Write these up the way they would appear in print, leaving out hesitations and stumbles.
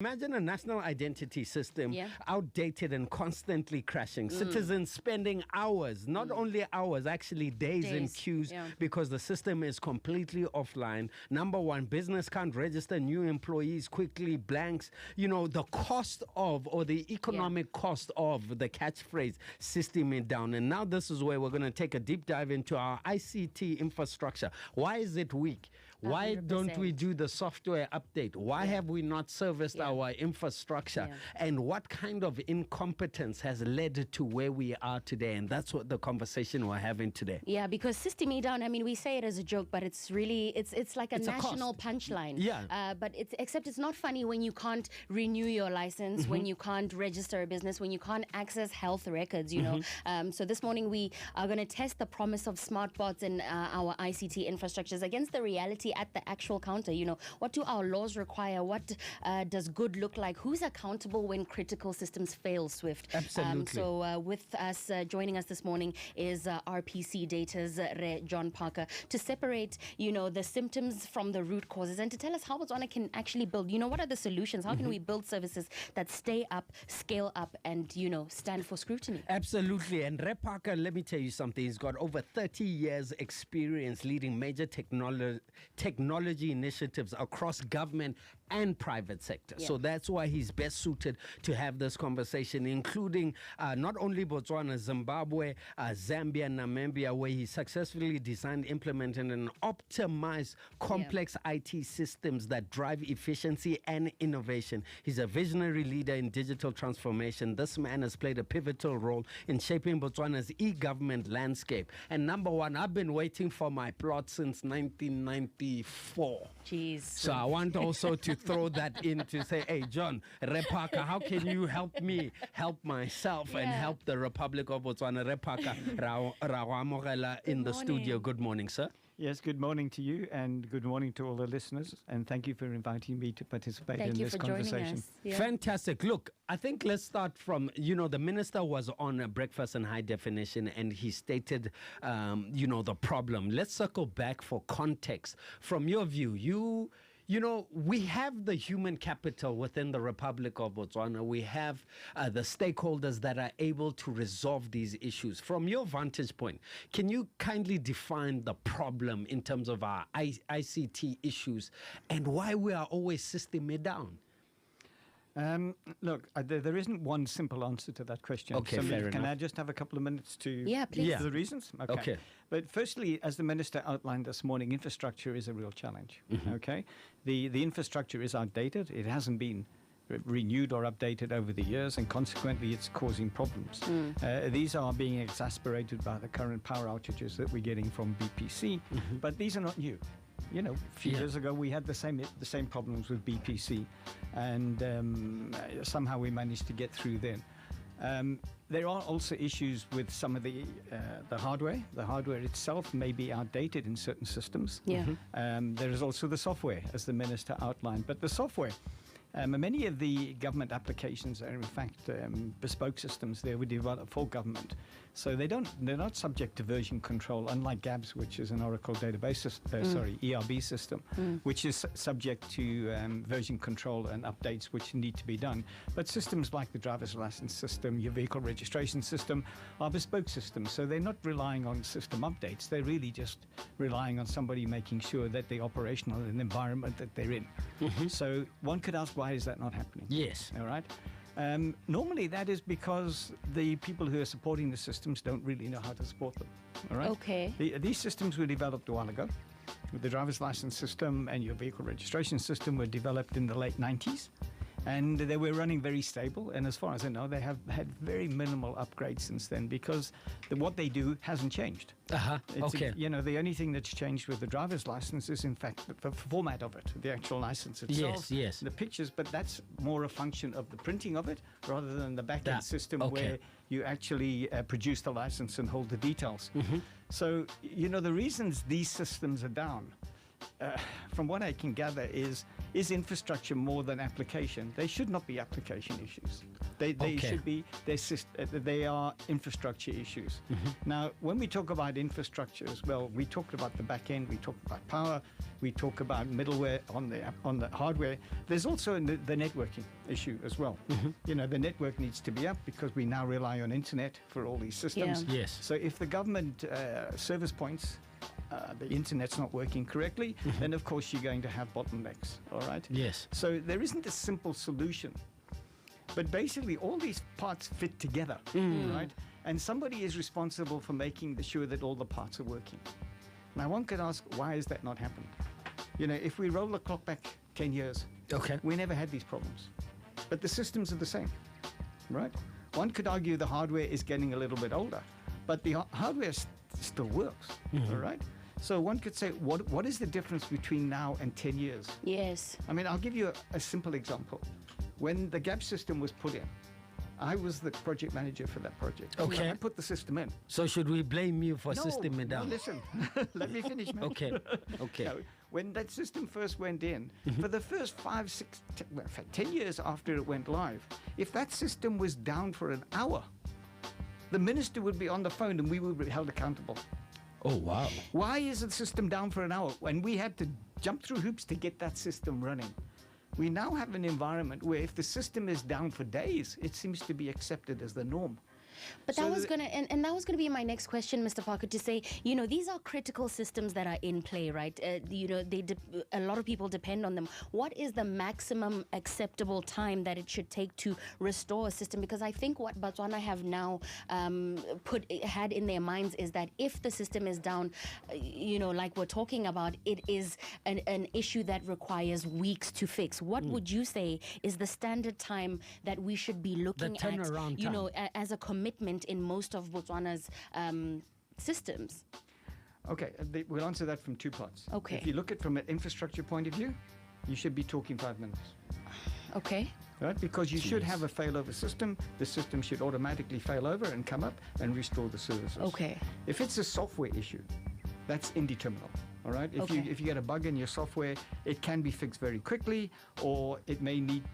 Imagine a national identity system outdated and constantly crashing. Citizens spending hours, not only hours, actually days in queues because the system is completely offline. Number one, business can't register new employees quickly, blanks. You know, the cost of, or the economic cost of the catchphrase system is down. And now this is where we're going to take a deep dive into our ICT infrastructure. Why is it weak? Why 100%. don't we do the software update? Why have we not serviced our infrastructure? And what kind of incompetence has led to where we are today? And that's what the conversation we're having today. Yeah, because system E down, I mean, we say it as a joke, but it's really, it's like a national punchline. Yeah. But except it's not funny when you can't renew your license, when you can't register a business, when you can't access health records, you know. So this morning we are going to test the promise of smart bots in our ICT infrastructures against the reality at the actual counter. You know, what do our laws require? What does good look like? Who's accountable when critical systems fail, Swift? Absolutely. So with us, joining us this morning is RPC Data's John Parker to separate, you know, the symptoms from the root causes and to tell us how Botswana can actually build, you know, what are the solutions? How can we build services that stay up, scale up, and, you know, stand for scrutiny? Absolutely. And Rep Parker, let me tell you something. He's got over 30 years experience leading major technology initiatives across government and private sector. So that's why he's best suited to have this conversation, including not only Botswana, Zimbabwe, Zambia, Namibia, where he successfully designed, implemented, and optimized complex IT systems that drive efficiency and innovation. He's a visionary leader in digital transformation. This man has played a pivotal role in shaping Botswana's e-government landscape. And number one, I've been waiting for my plot since 1994. Jeez. So I want also to throw that in to say, hey, John, Rep Parker, how can you help me help myself and help the Republic of Botswana? Rep Parker Rawamogela in the studio. Good morning, sir. Yes, good morning to you and good morning to all the listeners. And thank you for inviting me to participate in this conversation. Fantastic. Look, I think let's start from, you know, the minister was on a Breakfast in High Definition and he stated, you know, the problem. Let's circle back for context. From your view, you know, we have the human capital within the Republic of Botswana. We have the stakeholders that are able to resolve these issues. From your vantage point, can you kindly define the problem in terms of our ICT issues and why we are always system down? Look, there isn't one simple answer to that question. Okay, fair enough. Can I just have a couple of minutes to please. give the reasons? Okay. But firstly, as the minister outlined this morning, infrastructure is a real challenge. Okay, the infrastructure is outdated. It hasn't been renewed or updated over the years, and consequently it's causing problems. These are being exacerbated by the current power outages that we're getting from BPC, but these are not new. You know, a few years ago we had the same problems with BPC, and somehow we managed to get through then. There are also issues with some of the hardware. The hardware itself may be outdated in certain systems. There is also the software, as the minister outlined. But the software, many of the government applications are in fact bespoke systems. They were developed for government. So they're not subject to version control, unlike GABS, which is an Oracle database, ERB system, which is subject to version control and updates which need to be done. But systems like the driver's license system, your vehicle registration system, are bespoke systems. So they're not relying on system updates. They're really just relying on somebody making sure that they're operational in the environment that they're in. So one could ask, why is that not happening? Yes. All right. Normally that is because the people who are supporting the systems don't really know how to support them. All right. Okay. These systems were developed a while ago. The driver's license system and your vehicle registration system were developed in the late 90s. And they were running very stable. And as far as I know, they have had very minimal upgrades since then because what they do hasn't changed. Okay. You know, the only thing that's changed with the driver's license is, in fact, the format of it, the actual license itself. Yes. The pictures, but that's more a function of the printing of it rather than the back-end system where you actually produce the license and hold the details. So, you know, the reasons these systems are down from what I can gather, is infrastructure more than application? They should not be application issues. They should be, they are infrastructure issues. Now, when we talk about infrastructure as well, we talked about the back end, we talk about power, we talk about middleware on the hardware. There's also the networking issue as well. You know, the network needs to be up because we now rely on internet for all these systems. Yeah. Yes. So if the government service points, the internet's not working correctly, then of course you're going to have bottlenecks, all right? Yes. So there isn't a simple solution. But basically all these parts fit together, right? And somebody is responsible for making sure that all the parts are working. Now one could ask, why has that not happened? You know, if we roll the clock back 10 years, Okay. we never had these problems. But the systems are the same, right? One could argue the hardware is getting a little bit older, but the hardware still works, all right? So one could say, what is the difference between now and 10 years? Yes. I mean, I'll give you a simple example. When the GAP system was put in, I was the project manager for that project. Okay. I put the system in. So should we blame you for system it No, down? listen. Let me finish, man. Okay. Okay. No, when that system first went in, for the first 5, 6, 10, well, in fact, 10 years after it went live, if that system was down for an hour, the minister would be on the phone and we would be held accountable. Oh, wow. Why is the system down for an hour when we had to jump through hoops to get that system running? We now have an environment where if the system is down for days, it seems to be accepted as the norm. But So that was the- gonna, and that was gonna be my next question, Mr. Parker, to say, you know, these are critical systems that are in play, right? You know, a lot of people depend on them. What is the maximum acceptable time that it should take to restore a system? Because I think what Botswana have now had in their minds is that if the system is down, you know, like we're talking about, it is an issue that requires weeks to fix. What would you say is the standard time that we should be looking at, turnaround you know, time. as a commitment in most of Botswana's systems? Okay, we'll answer that from two parts. Okay. If you look at it from an infrastructure point of view, you should be talking 5 minutes, Okay. right? Because you should have a failover system. The system should automatically fail over and come up and restore the services. Okay. If it's a software issue, that's indeterminate. All right. Okay. If you get a bug in your software, it can be fixed very quickly, or it may need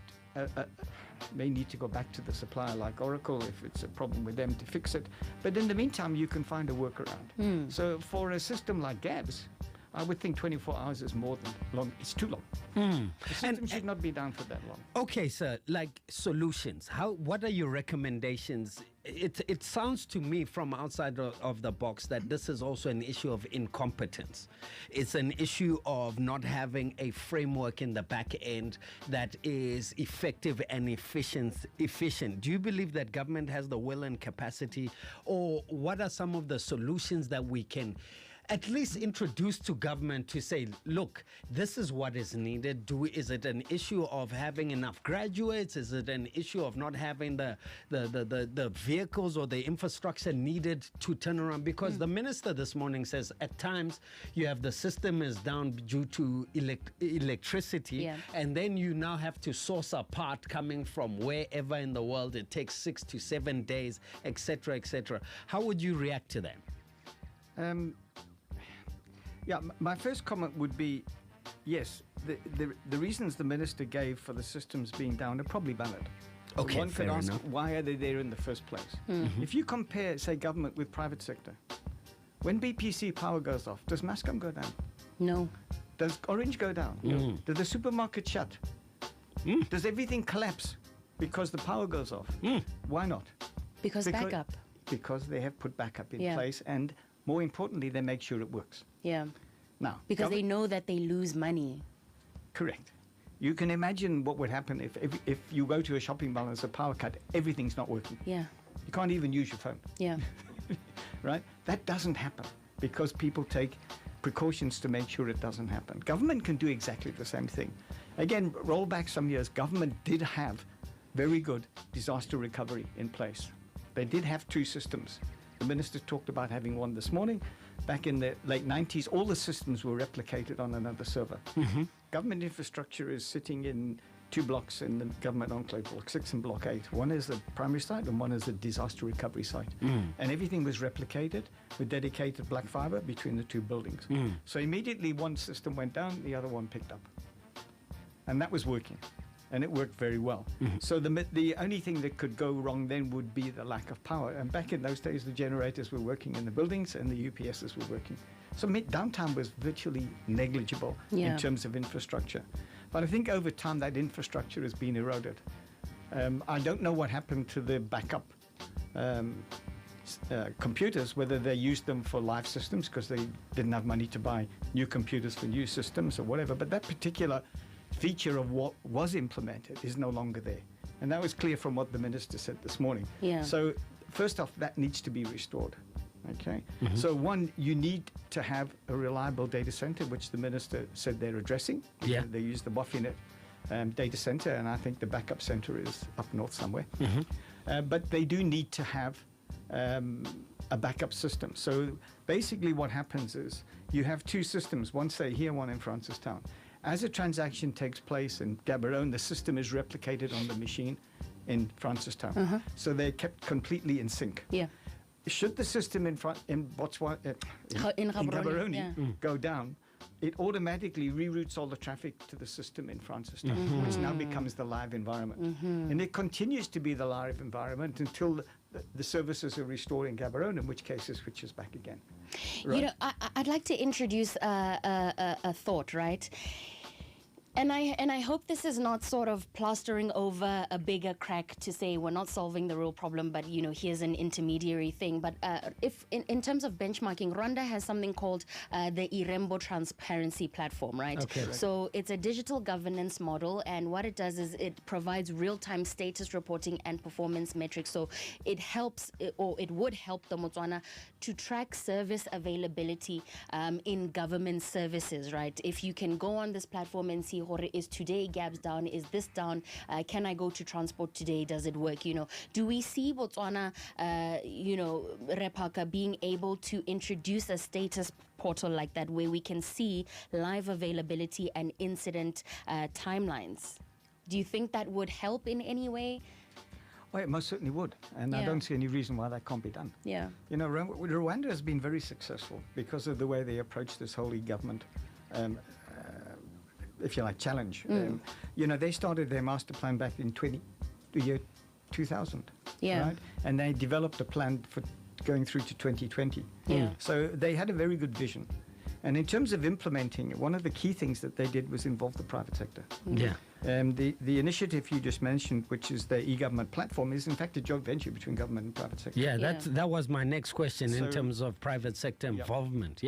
to go back to the supplier like Oracle if it's a problem with them to fix it. But in the meantime, you can find a workaround. So for a system like GABS, I would think 24 hours is more than long. It's too long. The system should not be down for that long. Okay, sir, like solutions. What are your recommendations? It sounds to me from outside of the box that this is also an issue of incompetence. It's an issue of not having a framework in the back end that is effective and efficient. Do you believe that government has the will and capacity, or what are some of the solutions that we can at least introduce to government to say, look, this is what is needed? Is it an issue of having enough graduates? Is it an issue of not having the vehicles or the infrastructure needed to turn around? Because the minister this morning says at times you have the system is down due to electricity, and then you now have to source a part coming from wherever in the world. It takes 6 to 7 days, etc., etc. How would you react to that? Yeah, my first comment would be, yes, the reasons the minister gave for the systems being down are probably valid. Okay, One could fair ask, enough. why are they there in the first place? If you compare, say, government with private sector, when BPC power goes off, does Mascom go down? No. Does Orange go down? No. Does the supermarket shut? Does everything collapse because the power goes off? Why not? Because backup. Because they have put backup in Yeah. place, and more importantly, they make sure it works. Yeah. Now, Because they know that they lose money. correct. You can imagine what would happen if you go to a shopping mall and there's a power cut, everything's not working. Yeah. You can't even use your phone, Yeah. right? That doesn't happen because people take precautions to make sure it doesn't happen. Government can do exactly the same thing. Again, roll back some years, government did have very good disaster recovery in place. They did have 2 systems. The minister talked about having one this morning. Back in the late 90s, all the systems were replicated on another server. Government infrastructure is sitting in two blocks in the government enclave, Block 6 and Block 8. One is the primary site and one is the disaster recovery site. And everything was replicated with dedicated black fiber between the two buildings. So immediately one system went down, the other one picked up. And that was working. And it worked very well. So the only thing that could go wrong then would be the lack of power. And back in those days, the generators were working in the buildings and the UPSs were working. So downtime was virtually negligible in terms of infrastructure. But I think over time that infrastructure has been eroded. I don't know what happened to the backup computers, whether they used them for live systems because they didn't have money to buy new computers for new systems or whatever. But that particular feature of what was implemented is no longer there. And that was clear from what the minister said this morning. So first off, that needs to be restored. Okay. So one, you need to have a reliable data center, which the minister said they're addressing. They use the Boffinet data center, and I think the backup center is up north somewhere. But they do need to have a backup system. So basically what happens is you have two systems, one say here, one in Francistown. As a transaction takes place in Gaborone, the system is replicated on the machine in Francistown. So they're kept completely in sync. Should the system in Botswana, in Gaborone go down, it automatically reroutes all the traffic to the system in Francistown, which now becomes the live environment. And it continues to be the live environment until the services are restored in Gaborone, in which case it switches back again. You know, I'd like to introduce a thought, right? And I hope this is not sort of plastering over a bigger crack to say we're not solving the real problem, but, you know, here's an intermediary thing. But if in terms of benchmarking, Rwanda has something called the Irembo Transparency Platform, right? So it's a digital governance model, and what it does is it provides real-time status reporting and performance metrics. So it helps, or it would help the Botswana to track service availability in government services, right? If you can go on this platform and see, is today gaps down? Is this down? Can I go to transport today? Does it work? You know, do we see Botswana, you know, Repaka being able to introduce a status portal like that where we can see live availability and incident timelines? Do you think that would help in any way? Well, it most certainly would, and I don't see any reason why that can't be done. You know, Rwanda has been very successful because of the way they approach this whole e-government if you like, challenge. You know, they started their master plan back in the year 2000, right? And they developed a plan for going through to 2020. So they had a very good vision. And in terms of implementing it, one of the key things that they did was involve the private sector. The initiative you just mentioned, which is the e-government platform, is in fact a joint venture between government and private sector. That was my next question in terms of private sector involvement.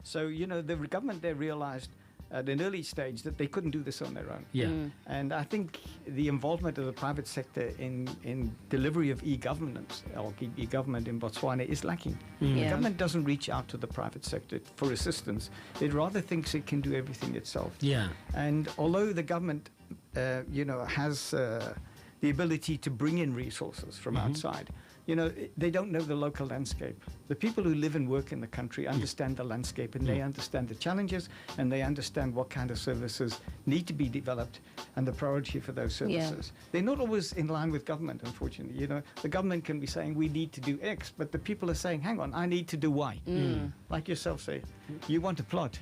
So, you know, the government there realized at an early stage that they couldn't do this on their own. And I think the involvement of the private sector in delivery of e-governance or e-government in Botswana is lacking. The government doesn't reach out to the private sector for assistance. It rather thinks it can do everything itself. And although the government, you know, has the ability to bring in resources from outside, you know, they don't know the local landscape. The people who live and work in the country understand the landscape, and they understand the challenges, and they understand what kind of services need to be developed and the priority for those services. They're not always in line with government, unfortunately. You know, the government can be saying we need to do X, but the people are saying, hang on, I need to do Y. Like yourself say, you want a plot.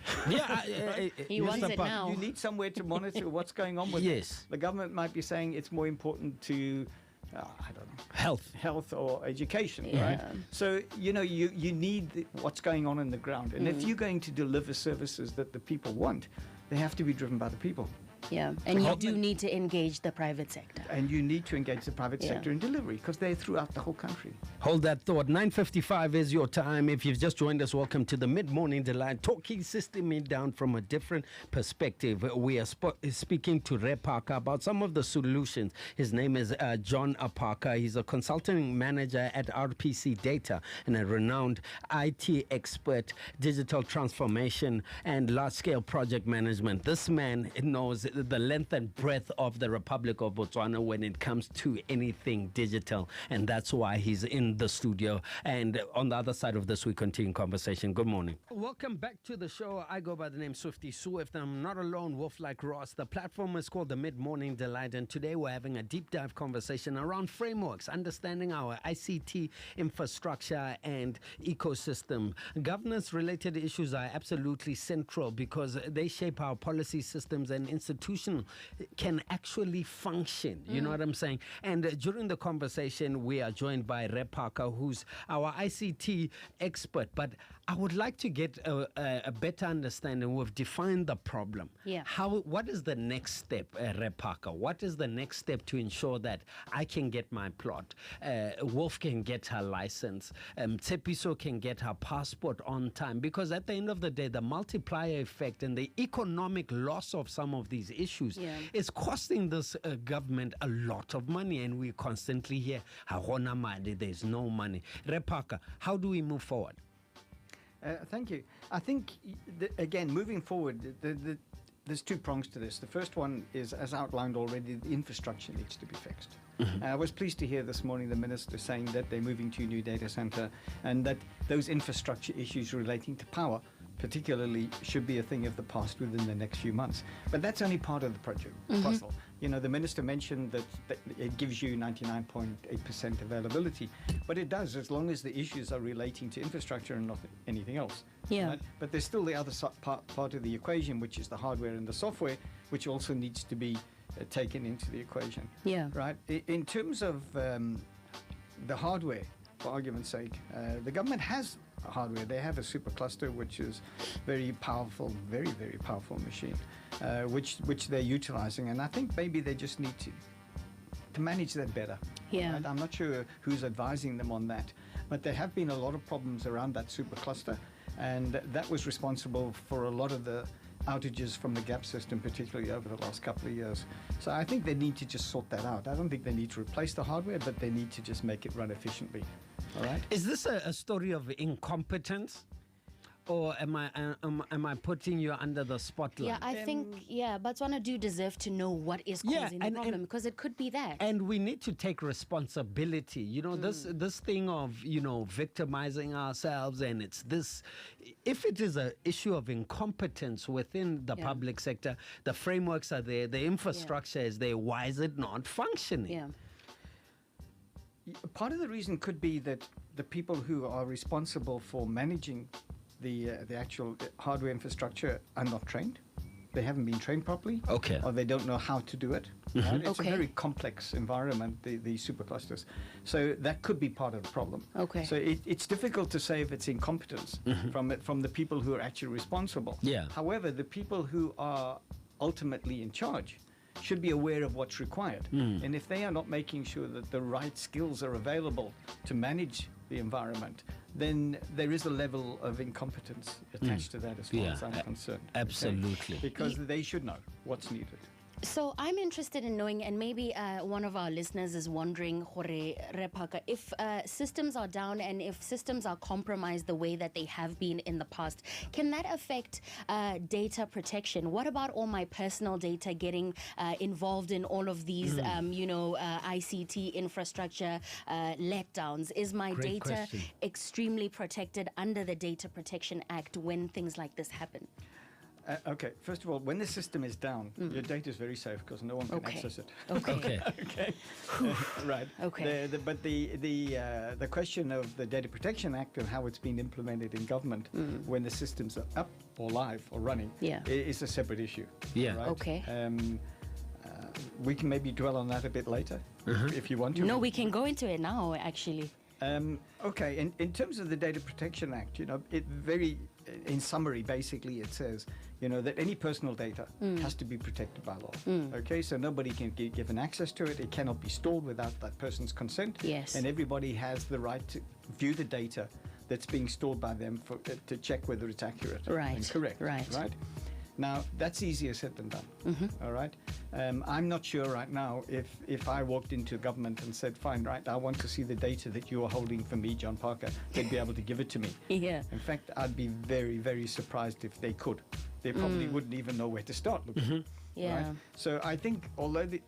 He wants it now. You need somewhere to monitor what's going on with it. The government might be saying it's more important to I don't know, health or education, right? So, you know, you need what's going on in the ground. And if you're going to deliver services that the people want, they have to be driven by the people. And you do need to engage the private sector. And you need to engage the private sector in delivery because they're throughout the whole country. Hold that thought. 9:55 is your time. If you've just joined us, welcome to the Mid-Morning Delight, talking system down from a different perspective. We are speaking to Repaka about some of the solutions. His name is John Apaka. He's a consulting manager at RPC Data and a renowned IT expert, digital transformation and large-scale project management. This man knows the length and breadth of the Republic of Botswana when it comes to anything digital. And that's why he's in the studio. And on the other side of this, we continue conversation. Good morning. Welcome back to the show. I go by the name Swifty Swift. I'm not alone, wolf like Ross. The platform is called the Mid-Morning Delight. And today we're having a deep dive conversation around frameworks, understanding our ICT infrastructure and ecosystem. Governance-related issues are absolutely central because they shape how policy systems and institutions can actually function. You know what I'm saying? And during the conversation, we are joined by Rep Parker, who's our ICT expert. But I would like to get a better understanding. We've defined the problem. Yeah. What is the next step, Rep Parker? What is the next step to ensure that I can get my plot? Wolf can get her license. Tsepiso can get her passport on time. Because at the end of the day, the multiplier effect and the economic loss of some of these issues is costing this government a lot of money. And we constantly hear, there's no money. Rep Parker, how do we move forward? Thank you. I think, again, moving forward, there's two prongs to this. The first one is, as outlined already, the infrastructure needs to be fixed. I was pleased to hear this morning the minister saying that they're moving to a new data center and that those infrastructure issues relating to power particularly should be a thing of the past within the next few months. But that's only part of the project puzzle. You know, the minister mentioned that it gives you 99.8% availability, but it does as long as the issues are relating to infrastructure and not anything else. Yeah. Right? But there's still the other part of the equation, which is the hardware and the software, which also needs to be taken into the equation. Yeah. Right. In terms of the hardware, for argument's sake, the government has hardware. They have a supercluster, which is very powerful, very, very powerful machine, which they're utilizing. And I think maybe they just need to manage that better. Yeah. Right? I'm not sure who's advising them on that, but there have been a lot of problems around that supercluster, and that was responsible for a lot of the outages from the GAP system, particularly over the last couple of years. So I think they need to just sort that out. I don't think they need to replace the hardware, but they need to just make it run efficiently. All right? Is this a story of incompetence? Or am I putting you under the spotlight? Yeah, I think, Botswana do deserve to know what is causing the problem, because it could be that. And we need to take responsibility. You know, this thing of, victimizing ourselves, and it's this, if it is an issue of incompetence within the public sector, the frameworks are there, the infrastructure is there, why is it not functioning? Yeah. Part of the reason could be that the people who are responsible for managing the actual hardware infrastructure are not trained. They haven't been trained properly. Okay. Or they don't know how to do it. Right? It's a very complex environment, the superclusters. So that could be part of the problem. Okay. So it's difficult to say if it's incompetence from the people who are actually responsible. Yeah. However, the people who are ultimately in charge should be aware of what's required. And if they are not making sure that the right skills are available to manage the environment, then there is a level of incompetence attached to that as far as I'm concerned. Absolutely. Okay? Because they should know what's needed. So I'm interested in knowing, and maybe one of our listeners is wondering, Rep Parker, if systems are down and if systems are compromised the way that they have been in the past, can that affect data protection? What about all my personal data getting involved in all of these, ICT infrastructure letdowns? Is my Great data question. extremely protected under the Data Protection Act when things like this happen? Okay, first of all, when the system is down, your data is very safe because no one can access it. Okay. Okay. Right. Okay. But the question of the Data Protection Act and how it's been implemented in government when the systems are up or live or running is a separate issue. Yeah. Right? Okay. We can maybe dwell on that a bit later if you want to. No, we can go into it now, actually. Okay, in terms of the Data Protection Act, in summary, basically it says, that any personal data has to be protected by law. Okay, so nobody can be given access to it. It cannot be stored without that person's consent. Yes. And everybody has the right to view the data that's being stored by them to check whether it's accurate and correct. Right. Now, that's easier said than done, all right? I'm not sure right now if I walked into government and said, fine, right, I want to see the data that you are holding for me, John Parker, they'd be able to give it to me. Yeah. In fact, I'd be very, very surprised if they could. They probably wouldn't even know where to start looking. Yeah. Right? So I think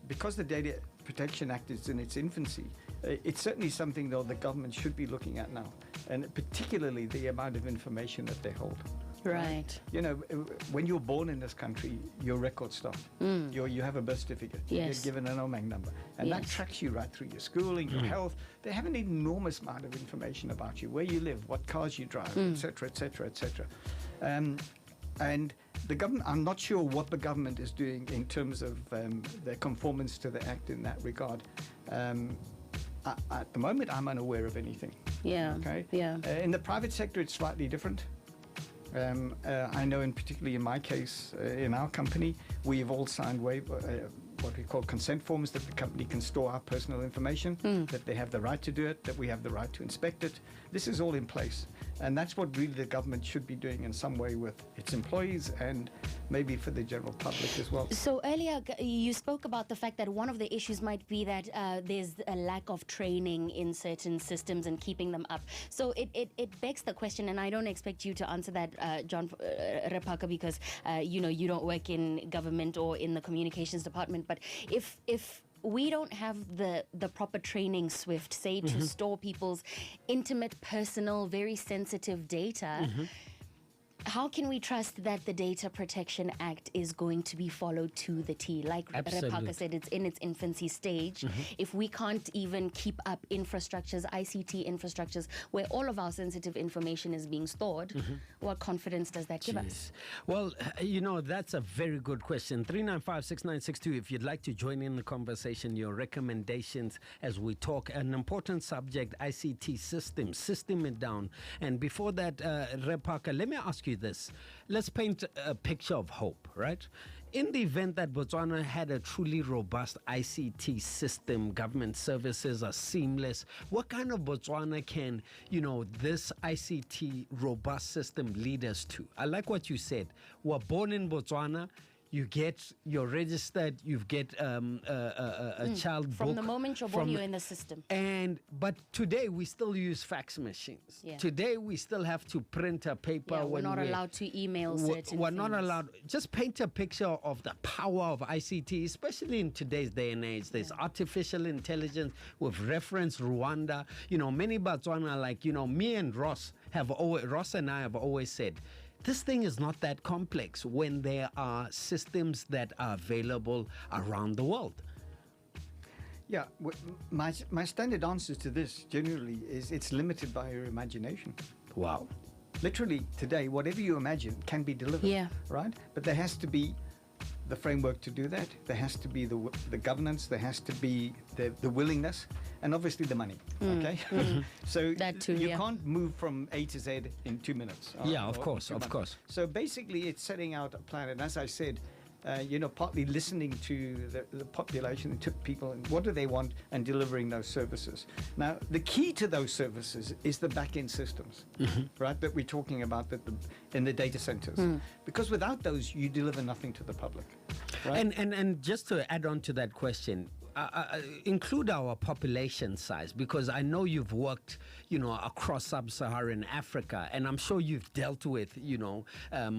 because the Data Protection Act is in its infancy, it's certainly something, though, the government should be looking at now, and particularly the amount of information that they hold. Right. You know, when you're born in this country, your records start. You have a birth certificate. You Yes. get given an OMAG number. And that Yes. tracks you right through your schooling, your health. They have an enormous amount of information about you, where you live, what cars you drive, et cetera, et cetera, et cetera. And the government, I'm not sure what the government is doing in terms of their conformance to the Act in that regard. At the moment, I'm unaware of anything. Yeah. Okay. Yeah. In the private sector, it's slightly different. I know, particularly in my case, in our company, we have all signed what we call consent forms, that the company can store our personal information, that they have the right to do it, that we have the right to inspect it. This is all in place. And that's what really the government should be doing in some way with its employees and maybe for the general public as well. So earlier you spoke about the fact that one of the issues might be that there's a lack of training in certain systems and keeping them up. So it begs the question, and I don't expect you to answer that, John Repaka, because you don't work in government or in the communications department. But if we don't have the proper training, Swift, say, to store people's intimate, personal, very sensitive data, how can we trust that the Data Protection Act is going to be followed to the T? Like Repaka said, it's in its infancy stage. If we can't even keep up infrastructures, ICT infrastructures, where all of our sensitive information is being stored, what confidence does that give us? Well, that's a very good question. 3956962, if you'd like to join in the conversation, your recommendations as we talk, an important subject, ICT systems, system it down. And before that, Repaka, let me ask you this. Let's paint a picture of hope, right? In the event that Botswana had a truly robust ICT system, government services are seamless, what kind of Botswana can, this ICT robust system lead us to? I like what you said. We're born in Botswana. You're registered, you get a child From book. the moment you're born, you're in the system. But today we still use fax machines. Yeah. Today we still have to print a paper. Yeah, we're not allowed to email certain We're not things. allowed. Just paint a picture of the power of ICT, especially in today's day and age. There's artificial intelligence. We've referenced Rwanda. Many Botswana, like, me and Ross and I have always said, this thing is not that complex when there are systems that are available around the world. Yeah, my standard answer to this generally is it's limited by your imagination. Wow. Literally today, whatever you imagine can be delivered. Yeah. Right? But there has to be the framework to do that. There has to be the governance. There has to be the willingness, and obviously the money. Okay. So That too, you yeah. can't move from A to Z in 2 minutes. Yeah, of or course, 2 of months. course. So basically, it's setting out a plan, and as I said, partly listening to the population, to people, and what do they want, and delivering those services. Now, the key to those services is the back-end systems, right, that we're talking about in the data centers. Because without those, you deliver nothing to the public. Right? And just to add on to that question, include our population size, because I know you've worked, across sub-Saharan Africa, and I'm sure you've dealt with,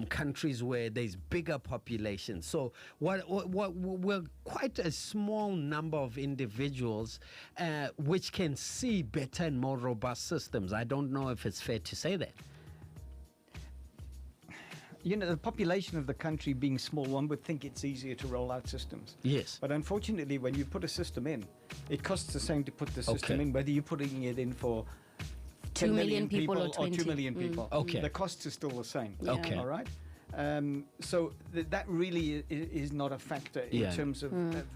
countries where there's bigger populations. So we're quite a small number of individuals which can see better and more robust systems. I don't know if it's fair to say that. The population of the country being small, one would think it's easier to roll out systems. Yes. But unfortunately, when you put a system in, it costs the same to put the system in, whether you're putting it in for 10 2 million people or 2 20. million people. Okay. The costs are still the same. Yeah. Okay. All right? So that really is not a factor in terms of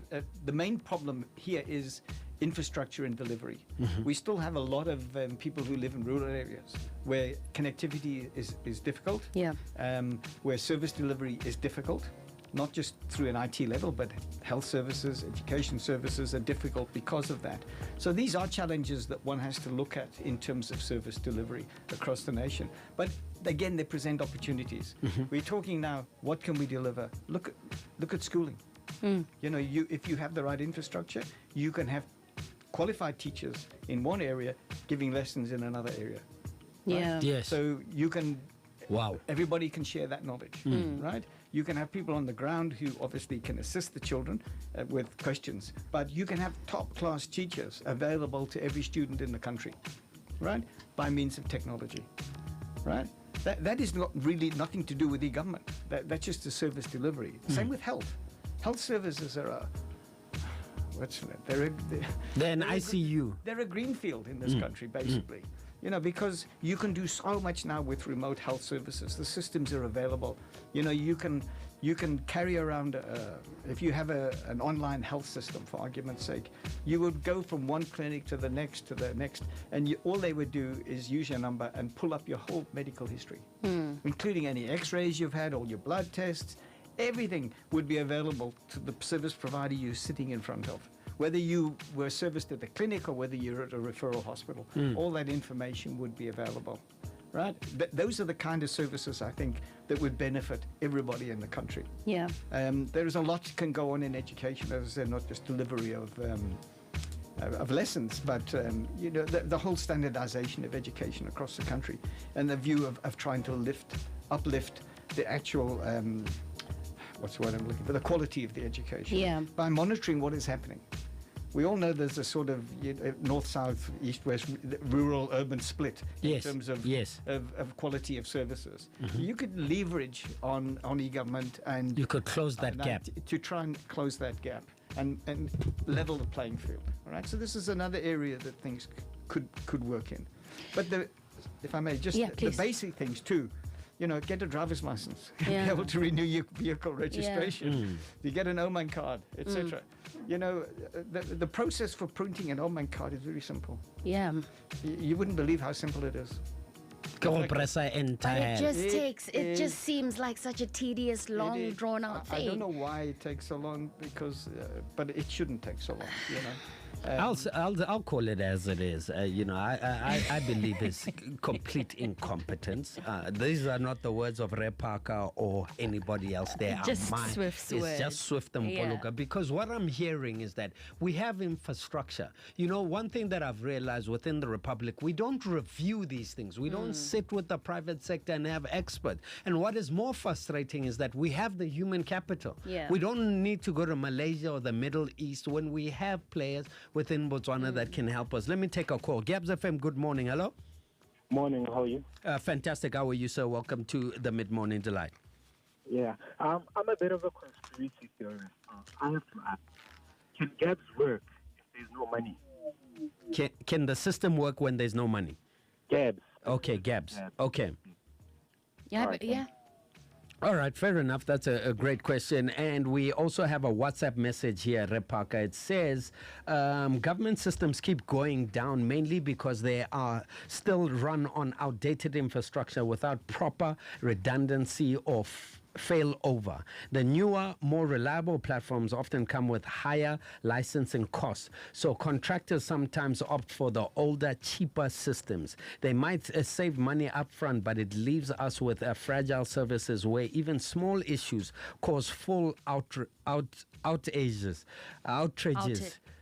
the main problem here is infrastructure and delivery. We still have a lot of people who live in rural areas where connectivity is difficult, where service delivery is difficult, not just through an IT level, but health services, education services are difficult because of that. So these are challenges that one has to look at in terms of service delivery across the nation. But again, they present opportunities. We're talking now, what can we deliver? Look at schooling. If you have the right infrastructure, you can have qualified teachers in one area giving lessons in another area. Yeah. Yes. So you can Wow. Everybody can share that knowledge, right? You can have people on the ground who obviously can assist the children with questions, but you can have top-class teachers available to every student in the country, right? By means of technology, right? That is not really nothing to do with e-government. That's just a service delivery. Same with health. Health services are they're an ICU. They're a greenfield in this country, basically. You know, because you can do so much now with remote health services. The systems are available. You know, you can carry around, if you have an online health system, for argument's sake, you would go from one clinic to the next, and all they would do is use your number and pull up your whole medical history, including any x-rays you've had, all your blood tests. Everything would be available to the service provider you're sitting in front of. Whether you were serviced at the clinic or whether you're at a referral hospital, all that information would be available, right? Those are the kind of services, I think, that would benefit everybody in the country. Yeah. There is a lot that can go on in education, as I said, not just delivery of lessons, but you know, the whole standardization of education across the country, and the view of trying to uplift the actual what's the word I'm looking for? The quality of the education by monitoring what is happening. We all know there's a sort of north-south, east-west, rural-urban split in terms of quality of services. You could leverage on e-government, and you could close that gap to try and close that gap and level the playing field. All right. So this is another area that things could work in. But if I may, just the basic things too. You know, get a driver's license, be able to renew your vehicle registration, you get an Oman card, etc. You know, the process for printing an Oman card is very simple. Yeah. You wouldn't believe how simple it is. But it just seems like such a tedious, long, drawn-out thing. I don't know why it takes so long, because, but it shouldn't take so long, you know. I'll call it as it is. You know, I believe it's complete incompetence. These are not the words of Ray Parker or anybody else. They are mine. Swift's it's words. just Swift and Poluka. Because what I'm hearing is that we have infrastructure. You know, one thing that I've realized within the Republic, we don't review these things. We don't sit with the private sector and have experts. And what is more frustrating is that we have the human capital. Yeah. We don't need to go to Malaysia or the Middle East when we have players within Botswana that can help us. Let me take a call. Gabs FM, good morning. Hello? Morning, how are you? Fantastic. How are you, sir? Welcome to the Mid-Morning Delight. Yeah, I'm a bit of a conspiracy theorist. I have to ask, can GABS work if there's no money? Can the system work when there's no money? GABS. Okay, GABS. Okay. Yeah, All right, but All right, fair enough. That's a great question. And we also have a WhatsApp message here, Repaka. It says, government systems keep going down mainly because they are still run on outdated infrastructure without proper redundancy or fail over. The newer, more reliable platforms often come with higher licensing costs. So contractors sometimes opt for the older, cheaper systems. They might save money up front, but it leaves us with fragile services where even small issues cause full outrages.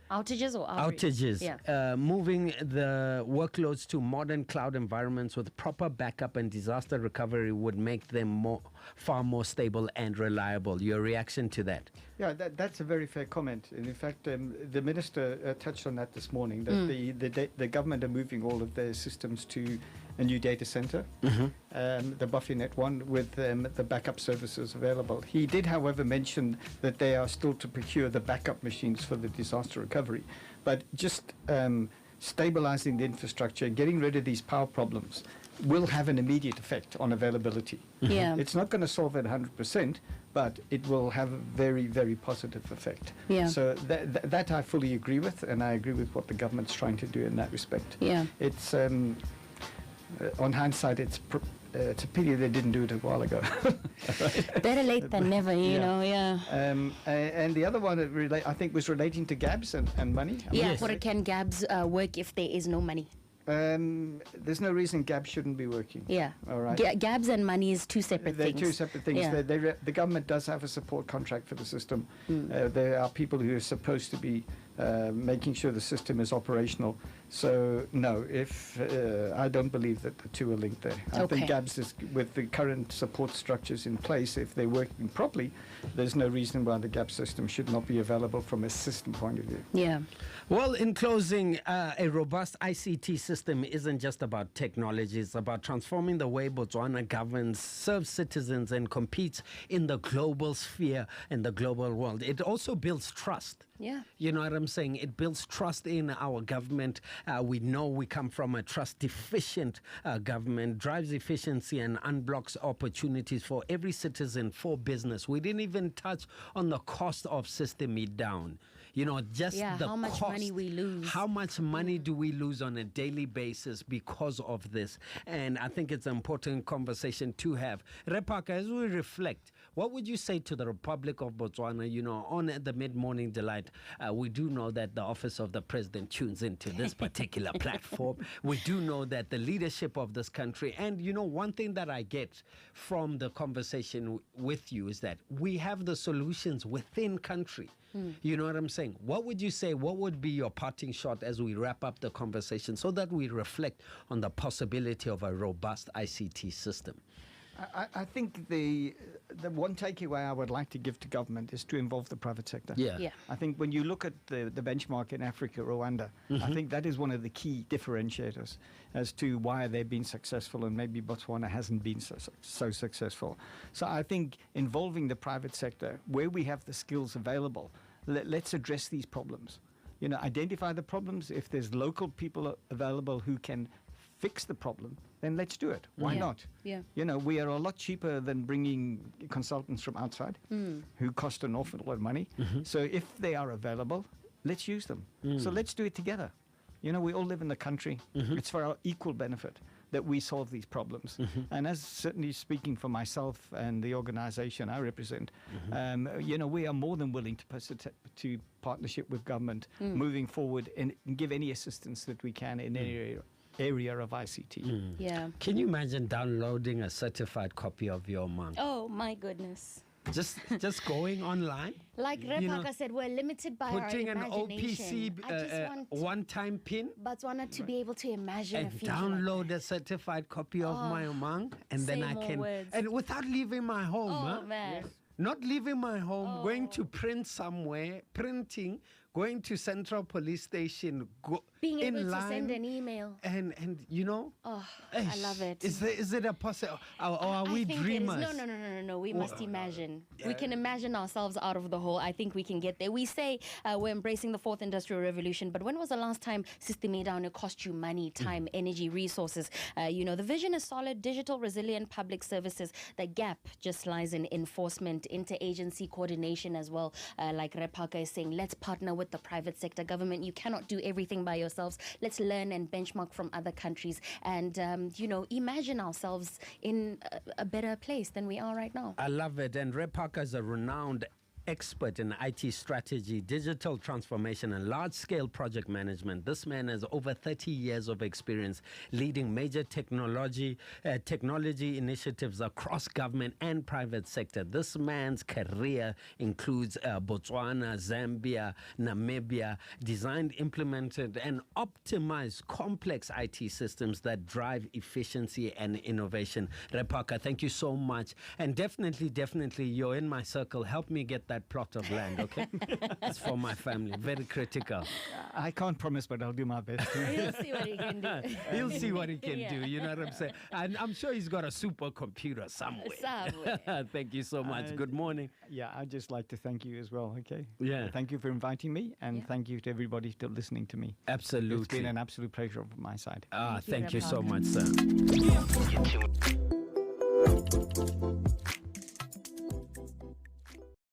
Outages or outages. Yeah. Moving the workloads to modern cloud environments with proper backup and disaster recovery would make them far more stable and reliable. Your reaction to that? Yeah, that's a very fair comment. And in fact, the minister touched on that this morning, that the government are moving all of their systems to a new data center, the Buffinet one, with the backup services available. He did, however, mention that they are still to procure the backup machines for the disaster recovery. But just stabilizing the infrastructure, getting rid of these power problems, will have an immediate effect on availability. Yeah. It's not going to solve it 100%, but it will have a very, very positive effect. Yeah. So that I fully agree with, and I agree with what the government's trying to do in that respect. Yeah. It's on hindsight, it's a pity they didn't do it a while ago. Better late than never, you know. Yeah. And the other one I think was relating to GABS and money. But can GABS work if there is no money? There's no reason GABS shouldn't be working. Yeah. All right. GABS and money is two separate things. They're two separate things. Yeah. The government does have a support contract for the system. There are people who are supposed to be making sure the system is operational. So no, if I don't believe that the two are linked there. I think GABS is, with the current support structures in place, if they're working properly, there's no reason why the GABS system should not be available from a system point of view. Yeah. Well, in closing, a robust ICT system isn't just about technology. It's about transforming the way Botswana governs, serves citizens, and competes in the global sphere and the global world. It also builds trust. Yeah. You know what I'm saying? It builds trust in our government. We know we come from a trust-deficient government, drives efficiency and unblocks opportunities for every citizen, for business. We didn't even touch on the cost of system down. You know, just the how much cost. money we lose. How much money do we lose on a daily basis because of this? And I think it's an important conversation to have. Repaka, as we reflect, what would you say to the Republic of Botswana? You know, on the Mid-Morning Delight, we do know that the office of the president tunes into this particular platform. We do know that the leadership of this country, and you know, one thing that I get from the conversation with you is that we have the solutions within country. You know what I'm saying? What would you say? What would be your parting shot as we wrap up the conversation so that we reflect on the possibility of a robust ICT system? I think the one takeaway I would like to give to government is to involve the private sector. Yeah. I think when you look at the benchmark in Africa, Rwanda, I think that is one of the key differentiators as to why they've been successful and maybe Botswana hasn't been so successful. So I think involving the private sector, where we have the skills available, let's address these problems. You know, identify the problems. If there's local people available who can fix the problem, then let's do it. Why not? Yeah. You know, we are a lot cheaper than bringing consultants from outside who cost an awful lot of money. So if they are available, let's use them. So let's do it together. You know, we all live in the country. It's for our equal benefit that we solve these problems. And as certainly speaking for myself and the organization I represent, you know, we are more than willing to partnership with government moving forward and give any assistance that we can in any area of ICT. Yeah. Can you imagine downloading a certified copy of your monk? Oh, my goodness. Just going online? Like Repaka said, we're limited by Putting our an imagination. OPC I just want one-time pin Botswana to be able to imagine a and future download like a certified copy of my monk, and say then I more can, words. and without leaving my home. Oh, huh? man. Not leaving my home, going to print somewhere, printing, going to Central Police Station, Being in able line, to send an email. and you know, Oh, I love it. Is it a possible? Or are we I think dreamers? It is. No. We must imagine. We can imagine ourselves out of the hole. I think we can get there. We say we're embracing the fourth industrial revolution, but when was the last time System Down it cost you money, time, energy, resources? You know, the vision is solid, digital, resilient public services. The gap just lies in enforcement, interagency coordination as well. Like Repaka is saying, let's partner with the private sector. Government, you cannot do everything by yourselves. Let's learn and benchmark from other countries and, you know, imagine ourselves in a better place than we are right now. I love it. And Repaka is a renowned expert in IT strategy, digital transformation, and large-scale project management. This man has over 30 years of experience leading major technology initiatives across government and private sector. This man's career includes Botswana, Zambia, Namibia, designed, implemented, and optimized complex IT systems that drive efficiency and innovation. Repaka, thank you so much. And definitely, you're in my circle. Help me get that plot of land, okay? It's for my family. Very critical. I can't promise, but I'll do my best. He'll see what he can do. He'll see what he can Yeah. do. You know what I'm saying? And I'm sure he's got a supercomputer somewhere. Somewhere. Thank you so much. Good morning. Yeah, I'd just like to thank you as well, okay? Yeah. Thank you for inviting me, and Yeah. thank you to everybody still listening to me. Absolutely. It's been an absolute pleasure from my side. Thank you Repaka. so much, sir.